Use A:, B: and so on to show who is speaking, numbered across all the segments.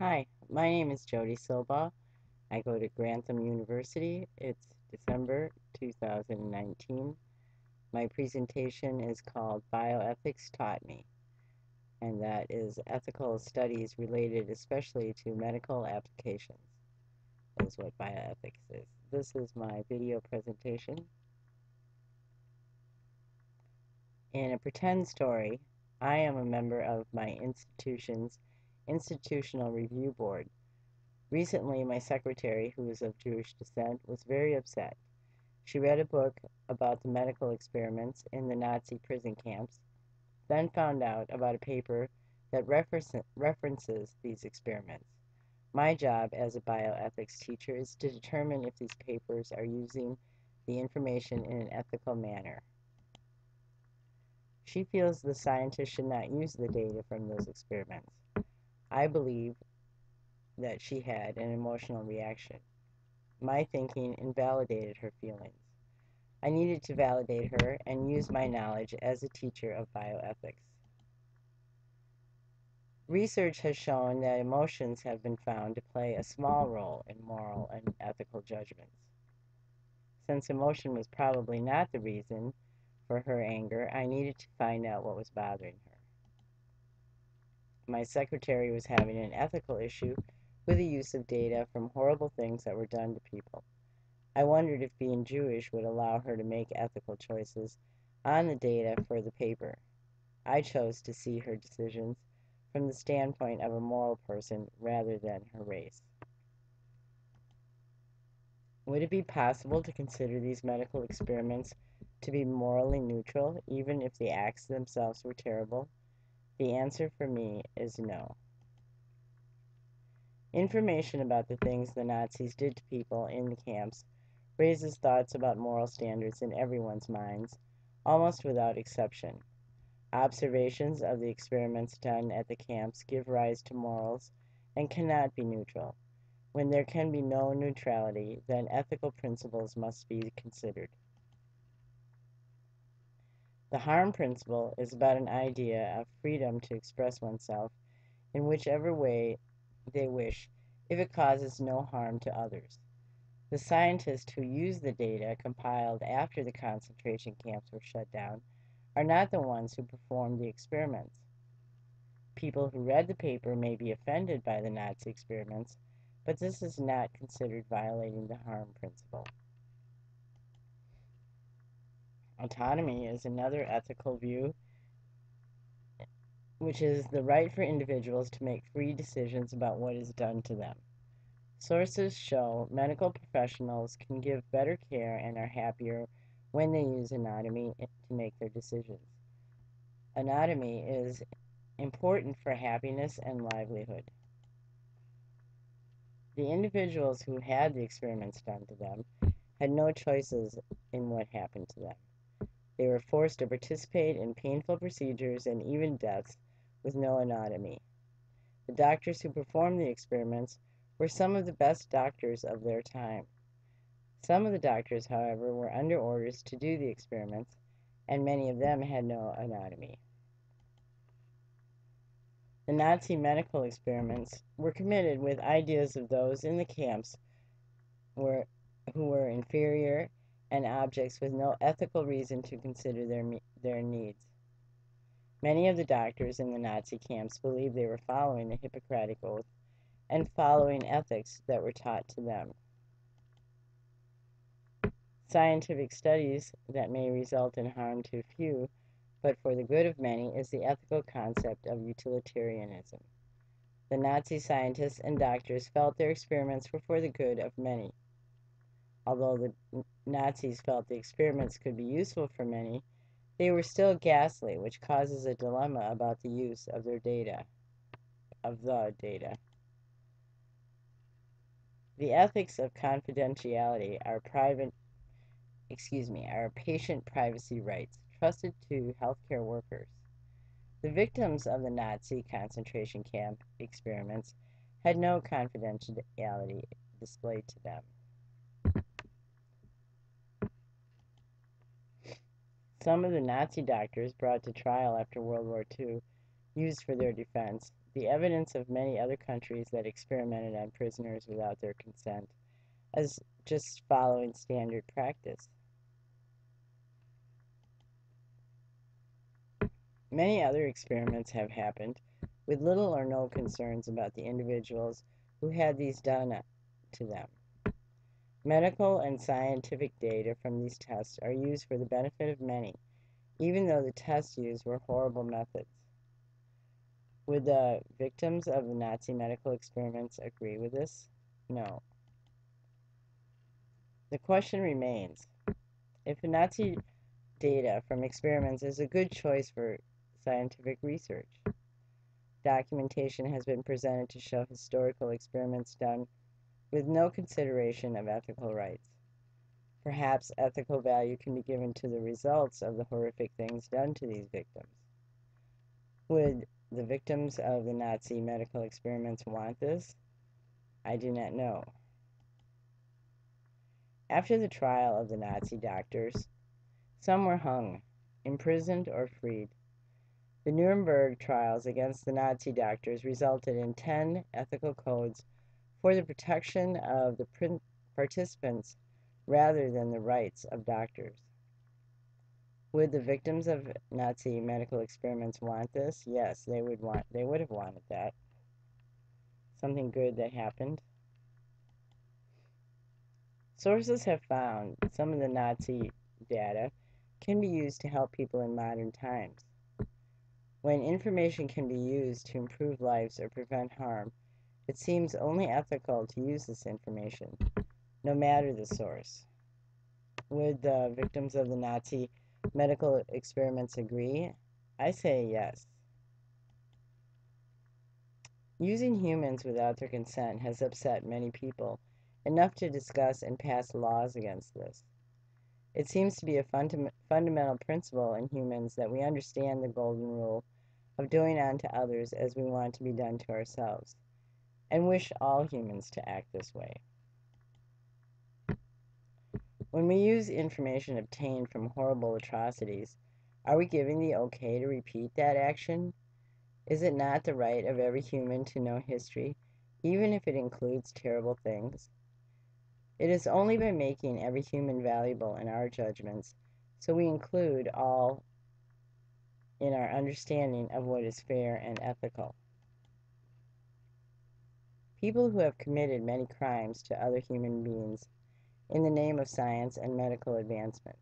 A: Hi, my name is Jody Silva. I go to Grantham University. It's December 2019. My presentation is called Bioethics Taught Me, and that is ethical studies related especially to medical applications, is what bioethics is. This is my video presentation. In a pretend story, I am a member of my institution's Institutional Review Board. Recently, my secretary, who is of Jewish descent, was very upset. She read a book about the medical experiments in the Nazi prison camps, then found out about a paper that references these experiments. My job as a bioethics teacher is to determine if these papers are using the information in an ethical manner. She feels the scientists should not use the data from those experiments. I believe that she had an emotional reaction. My thinking invalidated her feelings. I needed to validate her and use my knowledge as a teacher of bioethics. Research has shown that emotions have been found to play a small role in moral and ethical judgments. Since emotion was probably not the reason for her anger, I needed to find out what was bothering her. My secretary was having an ethical issue with the use of data from horrible things that were done to people. I wondered if being Jewish would allow her to make ethical choices on the data for the paper. I chose to see her decisions from the standpoint of a moral person rather than her race. Would it be possible to consider these medical experiments to be morally neutral, even if the acts themselves were terrible? The answer for me is no. Information about the things the Nazis did to people in the camps raises thoughts about moral standards in everyone's minds, almost without exception. Observations of the experiments done at the camps give rise to morals and cannot be neutral. When there can be no neutrality, then ethical principles must be considered. The harm principle is about an idea of freedom to express oneself in whichever way they wish, if it causes no harm to others. The scientists who used the data compiled after the concentration camps were shut down are not the ones who performed the experiments. People who read the paper may be offended by the Nazi experiments, but this is not considered violating the harm principle. Autonomy is another ethical view, which is the right for individuals to make free decisions about what is done to them. Sources show medical professionals can give better care and are happier when they use autonomy to make their decisions. Autonomy is important for happiness and livelihood. The individuals who had the experiments done to them had no choices in what happened to them. They were forced to participate in painful procedures and even deaths with no autonomy. The doctors who performed the experiments were some of the best doctors of their time. Some of the doctors, however, were under orders to do the experiments, and many of them had no autonomy. The Nazi medical experiments were committed with ideas of those in the camps who were inferior and objects with no ethical reason to consider their needs. Many of the doctors in the Nazi camps believed they were following the Hippocratic Oath and following ethics that were taught to them. Scientific studies that may result in harm to few, but for the good of many, is the ethical concept of utilitarianism. The Nazi scientists and doctors felt their experiments were for the good of many. Although the Nazis felt the experiments could be useful for many, they were still ghastly, which causes a dilemma about the use of their data, of the data. The ethics of confidentiality are patient privacy rights trusted to healthcare workers. The victims of the Nazi concentration camp experiments had no confidentiality displayed to them. Some of the Nazi doctors brought to trial after World War II used for their defense the evidence of many other countries that experimented on prisoners without their consent as just following standard practice. Many other experiments have happened with little or no concerns about the individuals who had these done to them. Medical and scientific data from these tests are used for the benefit of many, even though the tests used were horrible methods. Would the victims of the Nazi medical experiments agree with this? No. The question remains, if the Nazi data from experiments is a good choice for scientific research. Documentation has been presented to show historical experiments done with no consideration of ethical rights. Perhaps ethical value can be given to the results of the horrific things done to these victims. Would the victims of the Nazi medical experiments want this? I do not know. After the trial of the Nazi doctors, some were hung, imprisoned, or freed. The Nuremberg trials against the Nazi doctors resulted in 10 ethical codes for the protection of the participants rather than the rights of doctors. Would the victims of Nazi medical experiments want this? Yes, they would have wanted that. Something good that happened. Sources have found some of the Nazi data can be used to help people in modern times. When information can be used to improve lives or prevent harm, it seems only ethical to use this information, no matter the source. Would the victims of the Nazi medical experiments agree? I say yes. Using humans without their consent has upset many people, enough to discuss and pass laws against this. It seems to be a fundamental principle in humans that we understand the golden rule of doing unto others as we want to be done to ourselves, and wish all humans to act this way. When we use information obtained from horrible atrocities, are we giving the okay to repeat that action? Is it not the right of every human to know history, even if it includes terrible things? It is only by making every human valuable in our judgments, so we include all in our understanding of what is fair and ethical. People who have committed many crimes to other human beings in the name of science and medical advancement.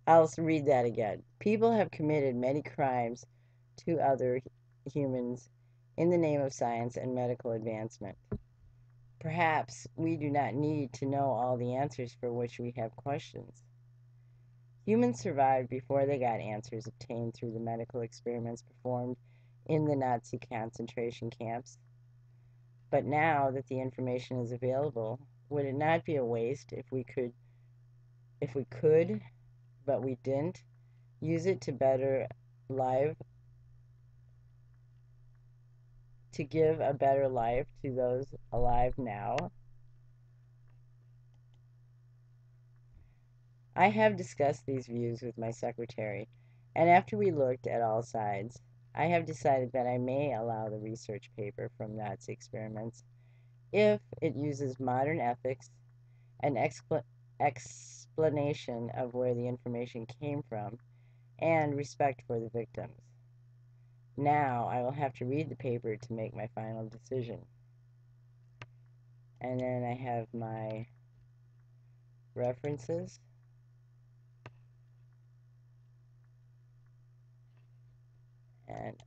A: I'll read that again. People have committed many crimes to other humans in the name of science and medical advancement. Perhaps we do not need to know all the answers for which we have questions. Humans survived before they got answers obtained through the medical experiments performed in the Nazi concentration camps. But now that the information is available, would it not be a waste if we could, but we didn't, use it to give a better life to those alive now? I have discussed these views with my secretary, and after we looked at all sides, I have decided that I may allow the research paper from Nazi experiments if it uses modern ethics, an explanation of where the information came from, and respect for the victims. Now I will have to read the paper to make my final decision. And then I have my references. And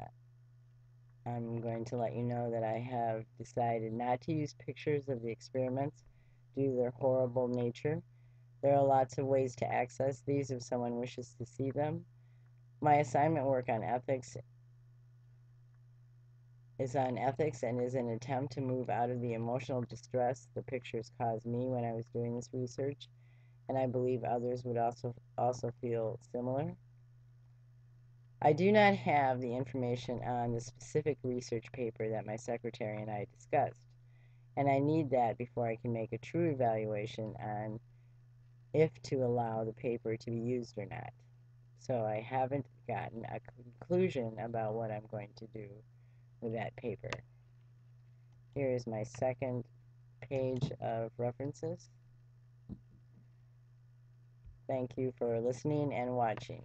A: I'm going to let you know that I have decided not to use pictures of the experiments due to their horrible nature. There are lots of ways to access these if someone wishes to see them. My assignment work on ethics is on ethics and is an attempt to move out of the emotional distress the pictures caused me when I was doing this research, and I believe others would also feel similar. I do not have the information on the specific research paper that my secretary and I discussed, and I need that before I can make a true evaluation on if to allow the paper to be used or not. So I haven't gotten a conclusion about what I'm going to do with that paper. Here is my second page of references. Thank you for listening and watching.